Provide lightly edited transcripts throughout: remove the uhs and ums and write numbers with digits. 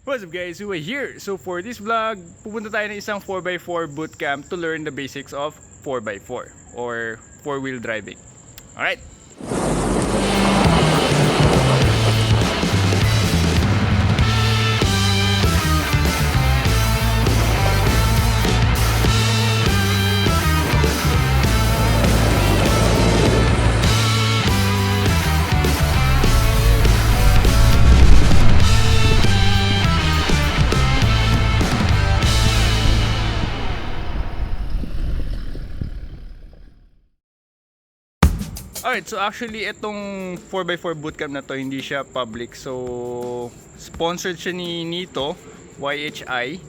What's up guys, Uwe here. So for this vlog, pupunta tayo ng isang 4x4 bootcamp to learn the basics of 4x4 or 4-wheel driving. Alright. Alright, so actually itong 4x4 bootcamp na to hindi siya public. So sponsored siya ni Nito, YHI.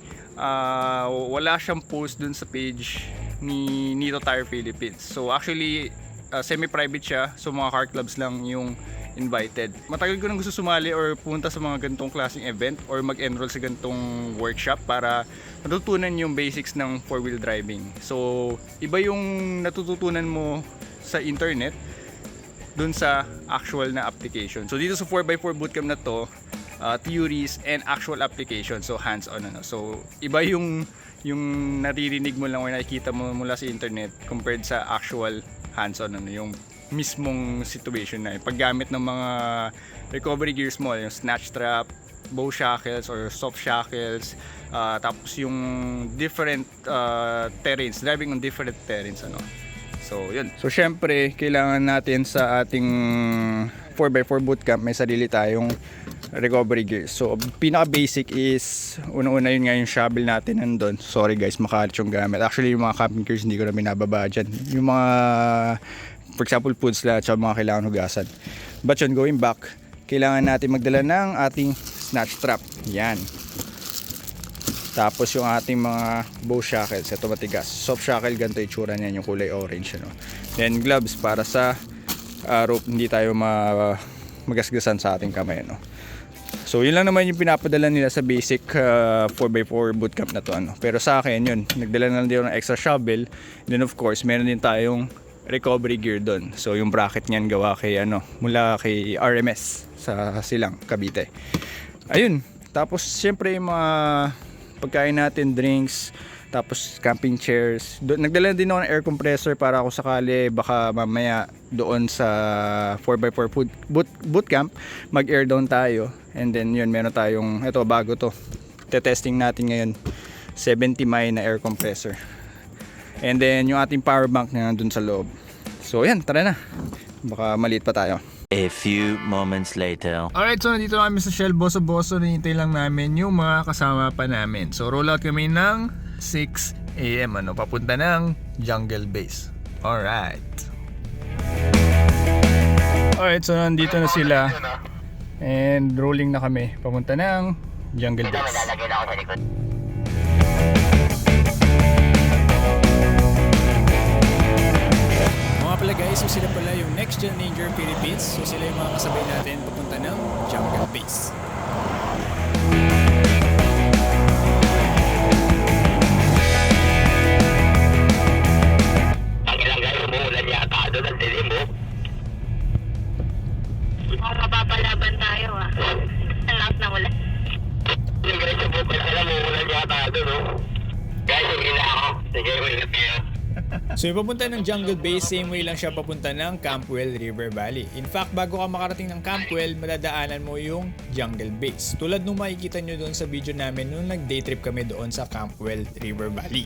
Wala siyang post dun sa page ni Nito Tire Philippines. So actually semi-private siya. So mga car clubs lang yung invited. Matagal ko nang gusto sumali or pumunta sa mga ganitong klaseng event or mag-enroll sa ganitong workshop para matutunan yung basics ng 4-wheel driving. So iba yung natututunan mo sa internet dun sa actual na application. So dito sa 4x4 bootcamp na to, theories and actual application. So hands-on ano. So iba yung naririnig mo lang o nakikita mo mula sa internet compared sa actual hands-on ano, yung mismong situation na paggamit ng mga recovery gears mo, yung snatch strap, bow shackles or soft shackles, tapos yung different terrains, driving on different terrains ano. So yun. So syempre kailangan natin sa ating 4x4 bootcamp may sarili tayong recovery gears. So pinaka basic is una-una yun nga yung shovel natin nandun. Sorry guys, makalit yung gamit. Actually yung mga camping gears hindi ko na binababa dyan. Yung mga for example foods lahat sa mga kailangan hugasan. But yun, going back, kailangan natin magdala ng ating snatch strap. Yan. Tapos yung ating mga bow shackles, ito matigas. Soft shackle, ganito yung tsura niyan, yung kulay orange ano. Then gloves para sa rope, hindi tayo magasgasan sa ating kamay ano. So yun lang naman yung pinapadala nila sa basic 4x4 bootcamp na to ano. Pero sa akin yun, nagdala na lang din ng extra shovel. Then of course, meron din tayong recovery gear doon. So yung bracket niyan gawa kay mula kay RMS sa Silang, Cavite. Ayun. Tapos syempre yung mga pagkain natin, drinks, tapos camping chairs. Nagdala din ako ng air compressor para kung sakali baka mamaya doon sa 4x4 bootcamp mag-air down tayo. And then yun, meron tayong, ito bago to, testing natin ngayon, 70 mAh na air compressor. And then yung ating power bank na nandun sa loob. So yan, tara na, baka maliit pa tayo. A few moments later. Alright, so nandito na kami sa Shell Boso-Boso. Hinihintay lang namin yung mga kasama pa namin. So roll out kami ng 6 AM papunta ng Jungle Base. Alright. Alright, so nandito na sila. And rolling na kami papunta ng Jungle Base. Mga pala guys, so sila pala yung Next Gen Ranger Philippines. So sila yung mga kasabay natin papunta ng Jungle Base. Ang ilang guys, umuulan yata doon ang dilim mo. Mukhang mapapalaban tayo Ang lakas ng ulan. Yung guys, yung bukol sila, umuulan yata doon Guys, yung ina ako. Sige, ingat kayo. So yung papunta ng Jungle Base, same way lang siya papunta ng Campwell River Valley. In fact, bago ka makarating ng Campwell, madadaanan mo yung Jungle Base. Tulad nung makikita nyo doon sa video namin nung nag-day trip kami doon sa Campwell River Valley.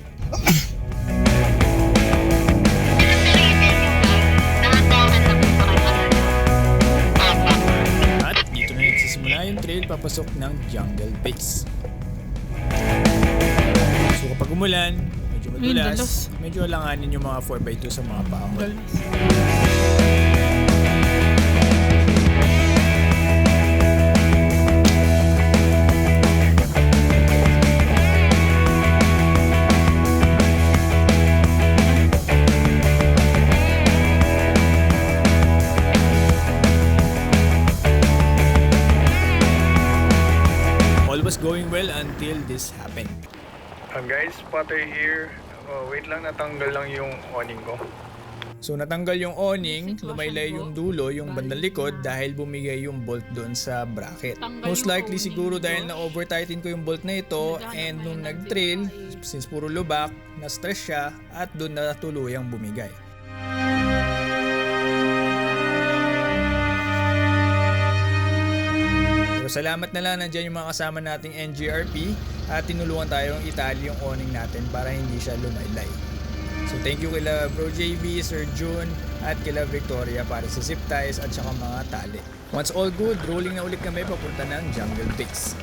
At dito na nagsisimula yung trail papasok ng Jungle Base. So kapag umulan, madulas, medyo alanganin yung mga 4x2 sa mga paakot. All was going well until this happened. Guys, Potter here. Wait lang, natanggal lang yung awning ko. So natanggal yung awning, lumaylay yung dulo, yung bandang likod dahil bumigay yung bolt doon sa bracket. Most likely siguro dahil na-over-tighten ko yung bolt na ito and nung nag-trail, since puro lubak, na-stress siya at doon na tuluyang bumigay. Pero salamat na lang nandiyan yung mga kasama nating NGRP at tinulungan tayong itali yung awning natin para hindi siya lumaylay. So thank you kila Bro JB, Sir June at kila Victoria para sa zip ties at saka mga tali. Once all good, rolling na ulit kami papunta ng Jungle Base.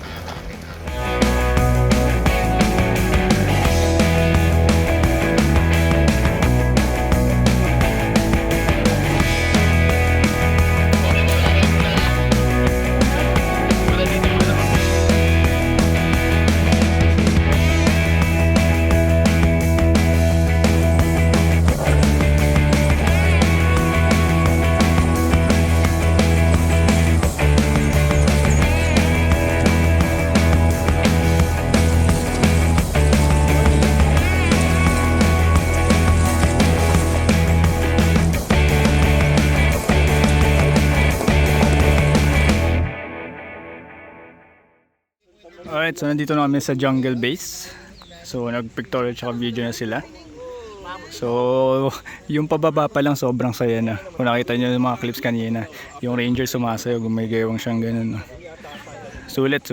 Alright, so nandito na kami sa Jungle Base. So nag-pictorial tsaka video na sila. So yung pababa pa lang sobrang saya na. Kung nakita nyo yung mga clips kanina, yung ranger sumasayo, gumigayawang siyang ganun. Sulit.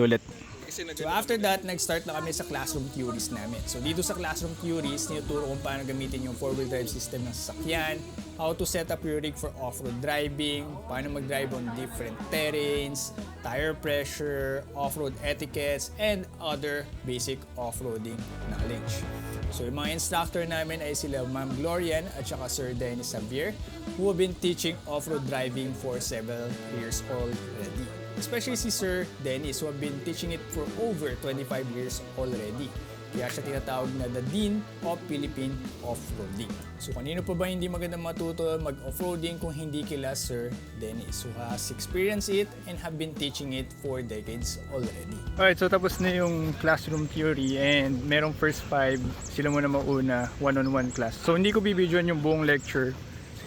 So after that, nag-start na kami sa classroom theories namin. So dito sa classroom theories, tinuturo kung paano gamitin yung four-wheel drive system ng sasakyan, how to set up your rig for off-road driving, paano mag-drive on different terrains, tire pressure, off-road etiquettes, and other basic off-roading knowledge. So yung mga instructor namin ay sila Ma'am Glorian at saka Sir Dennis Xavier, who have been teaching off-road driving for several years already. Especially si Sir Dennis, who have been teaching it for over 25 years already. Kaya siya tinatawag na the Dean of Philippine Off-Roading. So kanino pa ba hindi maganda matuto mag-off-roading kung hindi kila Sir Dennis, who has experienced it and have been teaching it for decades already. Alright, so tapos na yung classroom theory and merong first 5, sila muna mauna, one-on-one class. So hindi ko bibidyoan yung buong lecture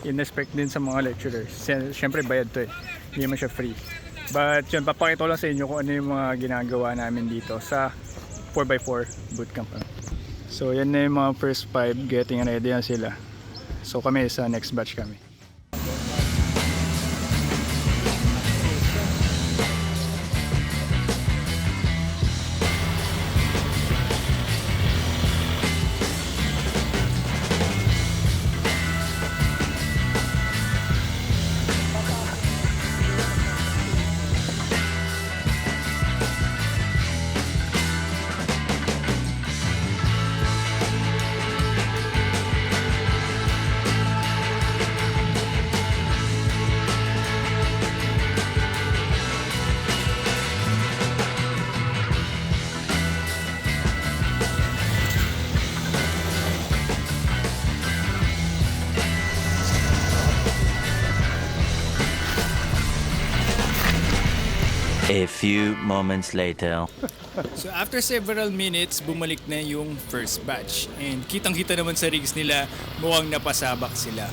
in respect din sa mga lecturers. Siyempre bayad to eh, hindi naman siya free. But yun, papakita ko lang sa inyo kung ano yung mga ginagawa namin dito sa 4x4 bootcamp. So yan na yung mga first 5, getting ready na sila. So kami sa next batch kami. A few moments later. So after several minutes, bumalik na yung first batch. And kitang-kita naman sa rigs nila, mukhang napasabak sila.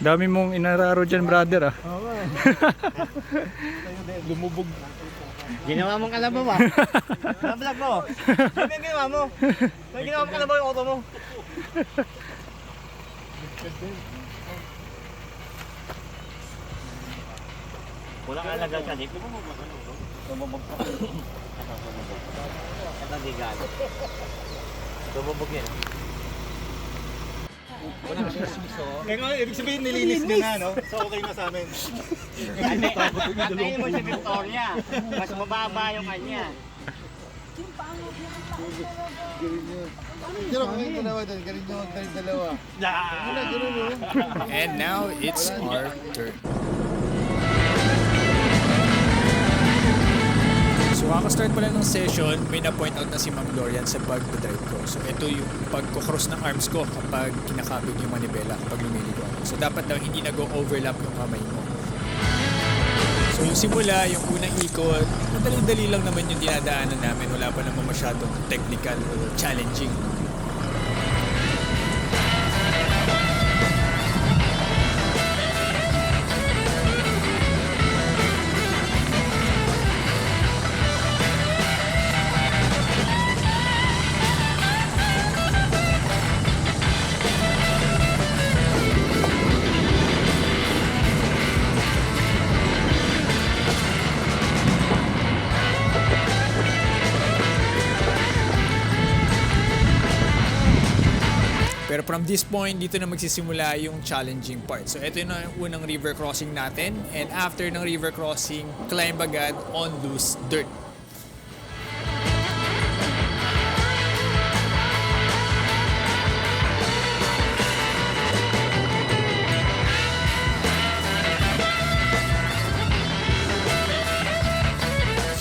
Dami mong inararo dyan, brother ah. Lumubog. Ginawa mong kalabaw ba? Nablog mo. Ano yung ginawa mo? Ano ginawa mong kalabaw yung auto mo? Wala ka alagal ka dito. Tumubog ka. Ito di galo. Tumubog yan. Wala na siya siso. Ibig sabihin nilinis niya na, no? So okay na sa amin. Antayin mo si Victoria. Mas mababa yung kanya. Pero kung yung dalawa doon, galing nyo ang dalawa. And now, it's our turn. So kakastart pala ng session, may na-point out na si Ma'am Glorian sa pag-drive ko. So ito yung pagkocross ng arms ko kapag kinakabig yung manibela, kapag lumiliko ako. So dapat daw hindi nag-overlap yung kamay mo. So yung simula, yung unang ikot, madali-dali lang naman yung dinadaanan namin. Wala pa naman masyadong technical or challenging. from this point, dito na magsisimula yung challenging part. So ito yung unang river crossing natin. And after ng river crossing, climb agad on loose dirt.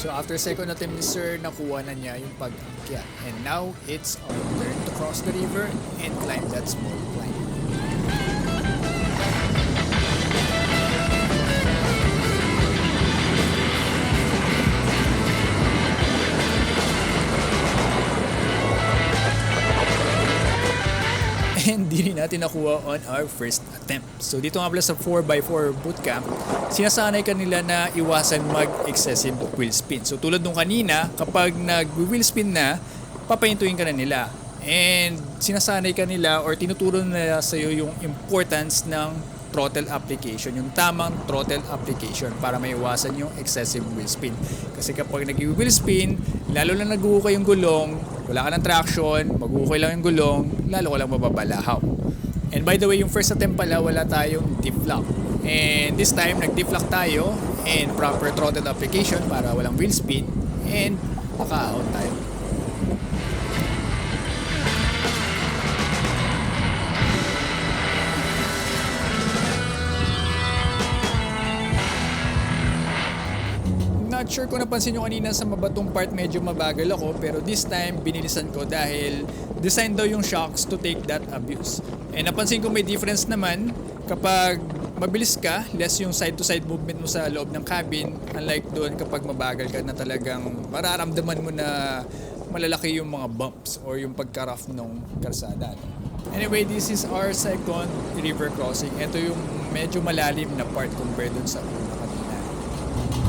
So after second attempt ni Sir, nakuha na niya yung pag-akyat. And now, it's our turn to cross the river and climb that small climb. And di rin natin nakuha on our first attempt. So dito nga pala sa 4x4 bootcamp, sinasanay kanila na iwasan mag-excessive wheel spin. So tulad nung kanina, kapag nag-wheel spin na, papahintuin ka na nila. And sinasanay kanila or tinuturo nila sa iyo yung importance ng throttle application, yung tamang throttle application para maiwasan yung excessive wheel spin. Kasi kapag nag-wheel spin, lalo lang nag-uukay yung gulong, wala ka ng traction, mag-uukay lang yung gulong, lalo ka lang mababalahaw. And by the way, yung first attempt pala, wala tayong dip lock. And this time, nag-dip lock tayo and proper throttle application para walang wheel spin and nakaahon tayo. Not sure kung napansin nyo kanina sa mabatong part, medyo mabagal ako, pero this time binilisan ko dahil design daw yung shocks to take that abuse. And napansin ko may difference naman kapag mabilis ka, less yung side to side movement mo sa loob ng cabin, unlike doon kapag mabagal ka na talagang mararamdaman mo na malalaki yung mga bumps or yung pagka-rough ng karsada. Anyway, this is our second river crossing. Ito yung medyo malalim na part compared dun sa una kanina.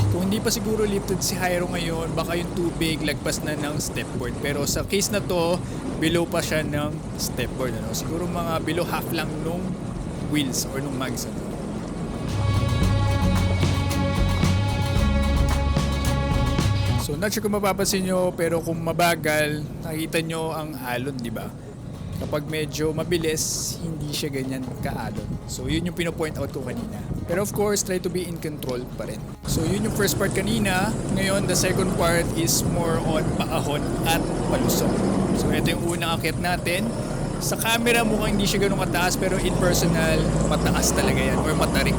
Kung hindi pa siguro lifted si Jairo ngayon, baka yung tubig lagpas na ng stepboard. Pero sa case na to, below pa siya ng stepboard. Ano? Siguro mga below half lang nung wheels or nung mags. Ano? So not sure kung mapapansin nyo, pero kung mabagal, nakikita nyo ang alon, di ba? Kapag medyo mabilis, hindi siya ganyan ka-alon. So yun yung pino-point out ko kanina. Pero of course, try to be in control pa rin. So yun yung first part kanina. Ngayon, the second part is more on paahon at palusok. So ito yung unang akit natin. Sa camera mukhang hindi siya ganun kataas, pero in personal, mataas talaga yan or matarik.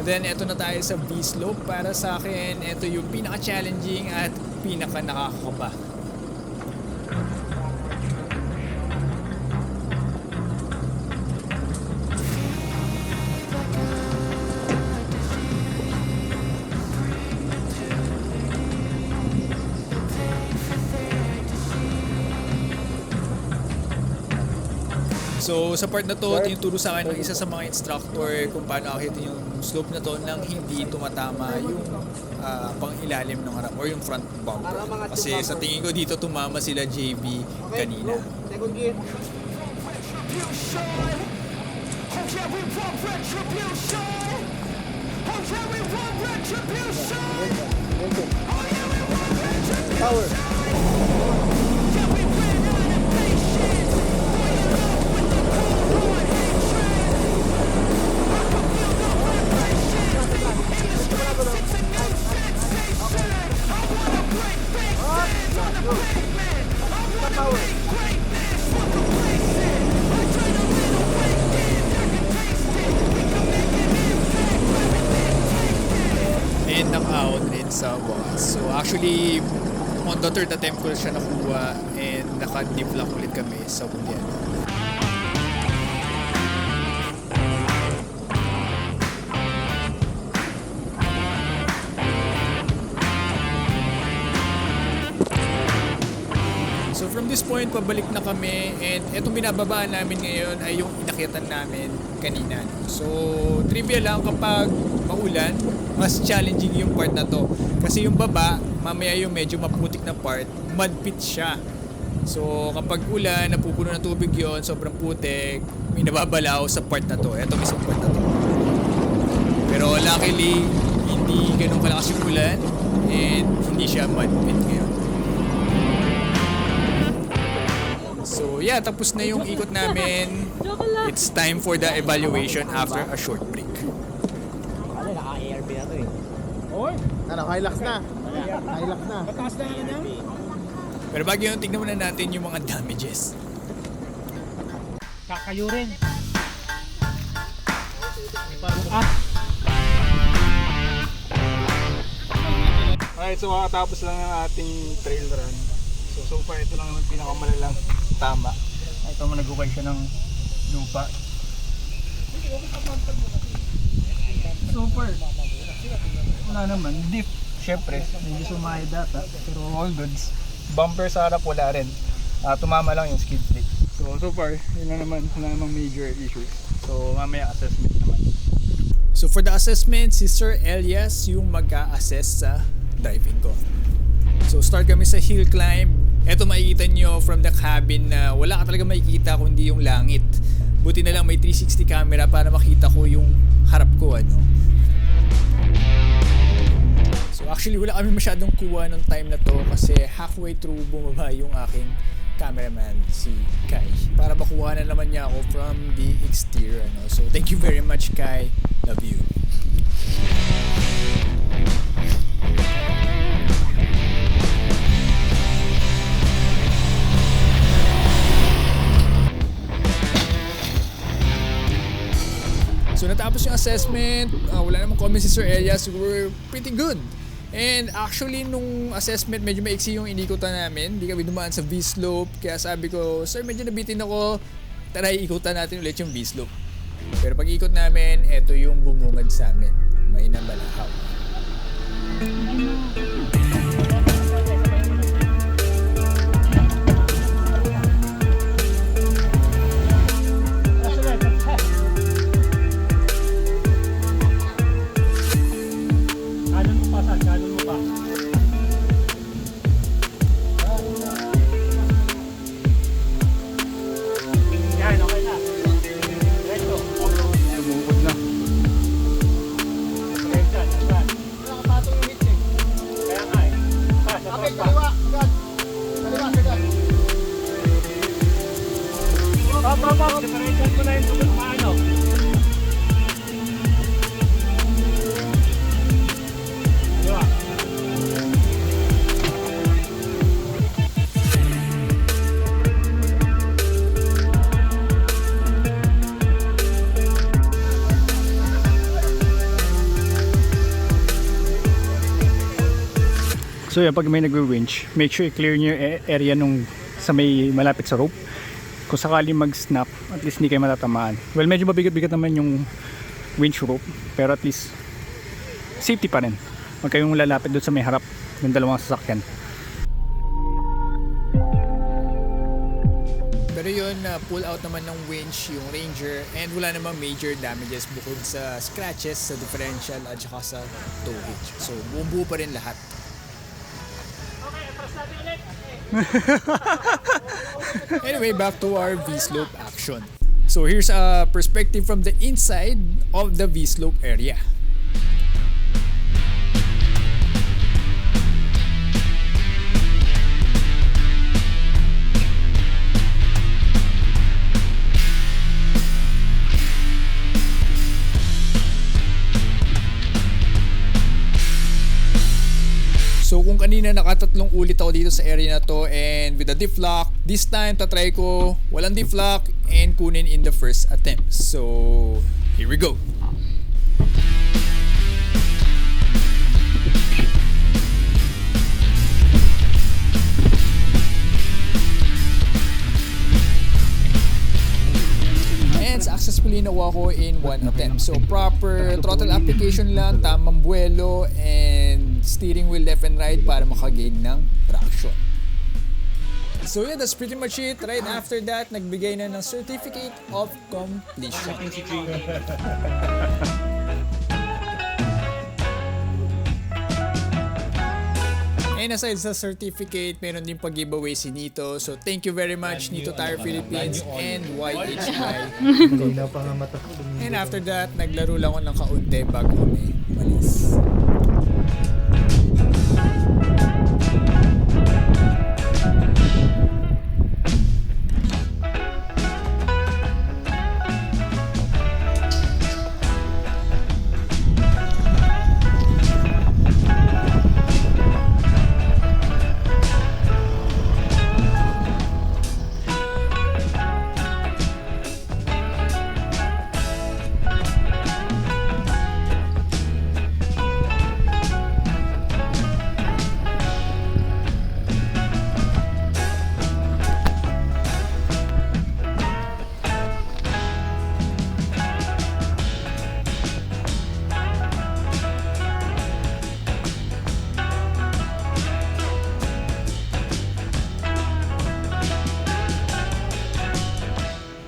Then, eto na tayo sa V-slope. Para sa akin, eto yung pinaka-challenging at pinaka-nakakakaba. So sa part na to, tinuturo sa akin ng isa sa mga instructor kung paano akitin yung slope na to nang hindi tumatama yung pang-ilalim ng harap or yung front bumper. Kasi sa tingin ko dito tumama sila JB kanina. Power. And naka-out rin sa wakas. So actually, on the third attempt ko siya nakuha and naka-dip lock ulit kami sa hulihan. So from this point, pabalik na kami and itong binababaan namin ngayon ay yung inakyatan namin kanina. So trivia lang, kapag maulan, mas challenging yung part na to. Kasi yung baba, mamaya yung medyo maputik na part, mud pit siya. So kapag ulan, napupuno ng tubig yon, sobrang putik, may nababalaw sa part na to. Ito mismo part na to. Pero luckily, hindi ganun kalakas yung ulan and hindi siya mud pit ngayon. So yeah, tapos na yung ikot namin. It's time for the evaluation after a short break. Ano, naka-ARB na to eh. Ano, Hilux na. Hilux na. Pero bago yun, tignan muna natin yung mga damages. Kakayo rin. Alright, so makatapos lang ang ating trail run. So far, ito lang naman pinakamalalang tama. Ito mo nagukay siya ng lupa. So far, wala naman. Diff, syempre, hindi sumayad data. Pero all goods. Bumper sa harap wala rin. Tumama lang yung skid plate. So far, yun na naman. Wala namang major issues. So mamaya assessment naman. So for the assessment, si Sir Elias yung mag-a-assess sa driving ko. So start kami sa hill climb. Ito makikita nyo from the cabin na wala ka talaga makikita kundi yung langit. Buti na lang may 360 camera para makita ko yung harap ko, ano. So actually wala kami masyadong kuha nung time na to kasi halfway through bumaba yung aking cameraman, si Kai. Para makuha na naman niya ako from the exterior, ano. So thank you very much, Kai. Love you. So natapos yung assessment, wala namang comment si Sir Elias, we're pretty good. And actually nung assessment medyo maiksi yung inikutan namin, hindi kami dumaan sa V-slope, kaya sabi ko, sir medyo nabitin ako, tara ikutan natin ulit yung V-slope. Pero pag ikot namin, eto yung bumungad sa amin, may nambalahaw. Kanon mo pa, Sal. Kanon mo pa. Yan, okay na. Reto. Lumukod na. Reto, nasan? Nakapatong yung hit eh. Kaya nga eh. Pa, sa Okay, pa. kaliwa. Agad. Kaliwa, agad. Pop. Differential ko na yung tubig maano. Diba? So yeah, pag may nagwi-winch, make sure i-clear nyo yung area nung sa may malapit sa rope. Kung sakali mag-snap, at least hindi kayo matatamaan. Well, medyo mabigat-bigat naman yung winch rope, pero at least safety pa rin. Huwag kayong lalapit doon sa may harap ng dalawang sasakyan. Pero yun, pull out naman ng winch yung Ranger and wala namang major damages bukod sa scratches sa differential at saka sa tow hitch. So buo pa rin lahat. Anyway, back to our V-slope action. So here's a perspective from the inside of the V-slope area. So kung kanina nakatatlong ulit ako dito sa area na to and with the diff lock, this time tatry ko walang diff lock and kunin in the first attempt. So here we go. And successfully nakuha ko in one attempt. So proper throttle application lang, tamang buwelo, and steering wheel left and right para makagain ng traction. So yeah, that's pretty much it. Right after that, nagbigay na ng certificate of completion. And And aside sa certificate, meron din pag-giveaway si Nito. So thank you very much Nito Tire Philippines and YHI. And after that, naglaro lang ako ng kaunti bago kami umalis.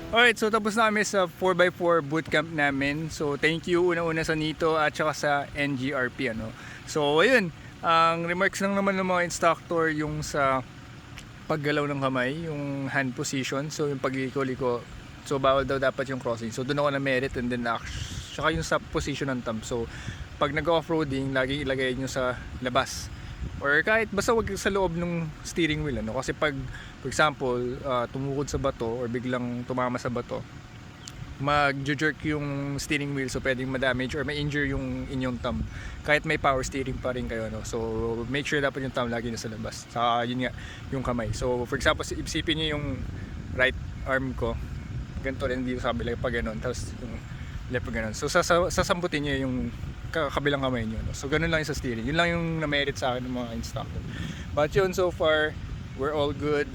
Alright, so tapos na kami sa 4x4 bootcamp namin. So thank you una-una sa Nito at saka sa NGRP. So ayun, ang remarks lang naman ng mga instructor yung sa paggalaw ng kamay, yung hand position, so yung pagliko-liko. So bawal daw dapat yung crossing. So doon ako na merit, and then saka yung sa position ng thumb. So pag nag-offroading, laging ilagay nyo sa labas. Or kahit basta wag sa loob ng steering wheel, kasi pag for example tumukod sa bato or biglang tumama sa bato, mag-jerk yung steering wheel, so pwedeng ma-damage or ma-injure yung inyong thumb kahit may power steering pa rin kayo, so make sure dapat yung thumb lagi nasa labas, saka yun nga yung kamay. So for example, isipin nyo yung right arm ko ganito rin dito sa kabila pa ganun, tapos yung left pa ganun, so sasambutin nyo yung kabilang kamay nyo, so ganun lang yung sa steering. Yun lang yung na-merit sa akin ng mga instructor. But yun, so far we're all good.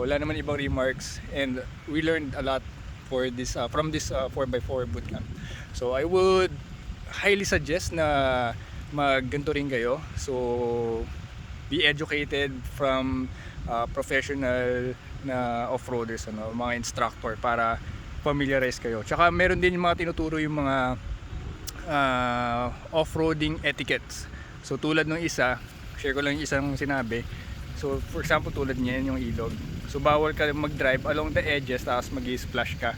Wala naman ibang remarks, and we learned a lot for this from this 4x4 bootcamp. So I would highly suggest na magganto rin kayo. So be educated from professional na off-roaders, mga instructor, para familiarize kayo. Tsaka meron din yung mga tinuturo yung mga off-roading etiquettes. So tulad ng isa, share ko lang yung isang sinabi. So for example, tulad niyan yung ilog. So bawal ka mag-drive along the edges tapos mag-splash ka.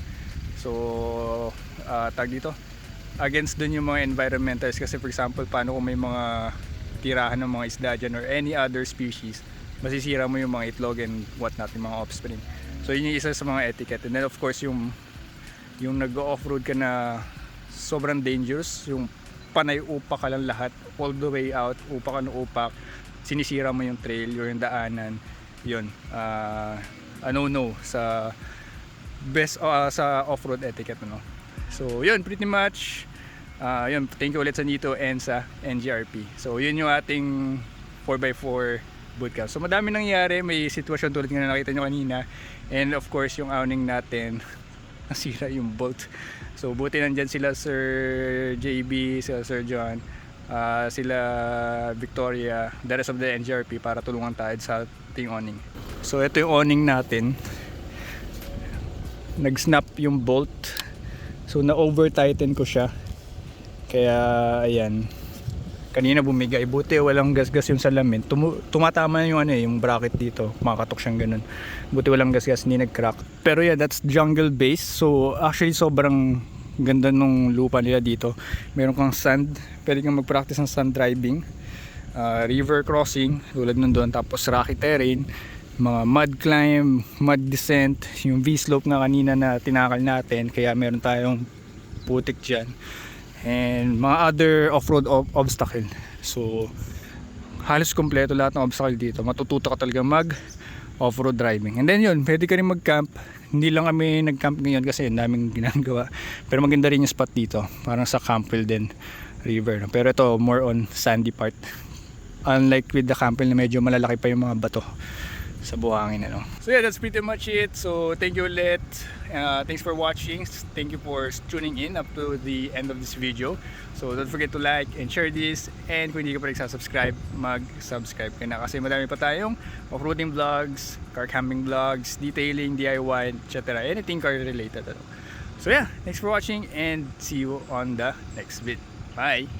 So tag dito, against dun yung mga environmentalists, kasi for example, paano kung may mga tirahan ng mga isda dyan or any other species, masisira mo yung mga itlog and whatnot, yung mga offspring. So yun yung isa sa mga etiquette. And then of course yung nag-off-road ka na sobrang dangerous, yung panay upak ka lang lahat all the way out, upak ka ng upak, sinisira mo yung trail or yung daanan, yun no sa best sa off-road etiquette, So yun, pretty much yun, thank you ulit sa Nito and sa NGRP. So yun yung ating 4x4 bootcamp. So madami nangyari, may sitwasyon tulad nga na nakita nyo kanina, and of course yung awning natin nasira yung bolt. So buti nandyan sila Sir JB, sila Sir John, sila Victoria, the rest of the NGRP, para tulungan tayo sa ating awning. So ito yung awning natin, nag-snap yung bolt, so na-over tighten ko siya, kaya ayan, kanina bumigay. Buti walang gasgas yung salamin, tumatama yung yung bracket dito, makatok siyang ganun. Buti walang gasgas, hindi nag-crack. Pero yeah, that's jungle base. So actually sobrang ganda nung lupa nila dito. Meron kang sand, pwede kang mag-practice ng sand driving, river crossing tulad nun doon, tapos rocky terrain, mga mud climb, mud descent, yung V-slope nga kanina na tinakal natin, kaya meron tayong putik dyan, and mga other off-road obstacle. So halos kompleto lahat ng obstacle dito, matututo ka talaga mag off-road driving. And then yun, pwede ka rin mag-camp. Hindi lang kami nag-camp ngayon kasi daming ginagawa, pero maganda rin yung spot dito, parang sa Campbell din river, pero ito more on sandy part, unlike with the Campbell na medyo malalaki pa yung mga bato sa buhangin, So yeah, that's pretty much it. So thank you ulit, thanks for watching, thank you for tuning in up to the end of this video. So don't forget to like and share this, and kung hindi ka pa nagsasubscribe, mag-subscribe ka na, kasi madami pa tayong off-roading vlogs, car camping vlogs, detailing, DIY, etc. anything car related, So yeah, thanks for watching, and see you on the next vid. Bye!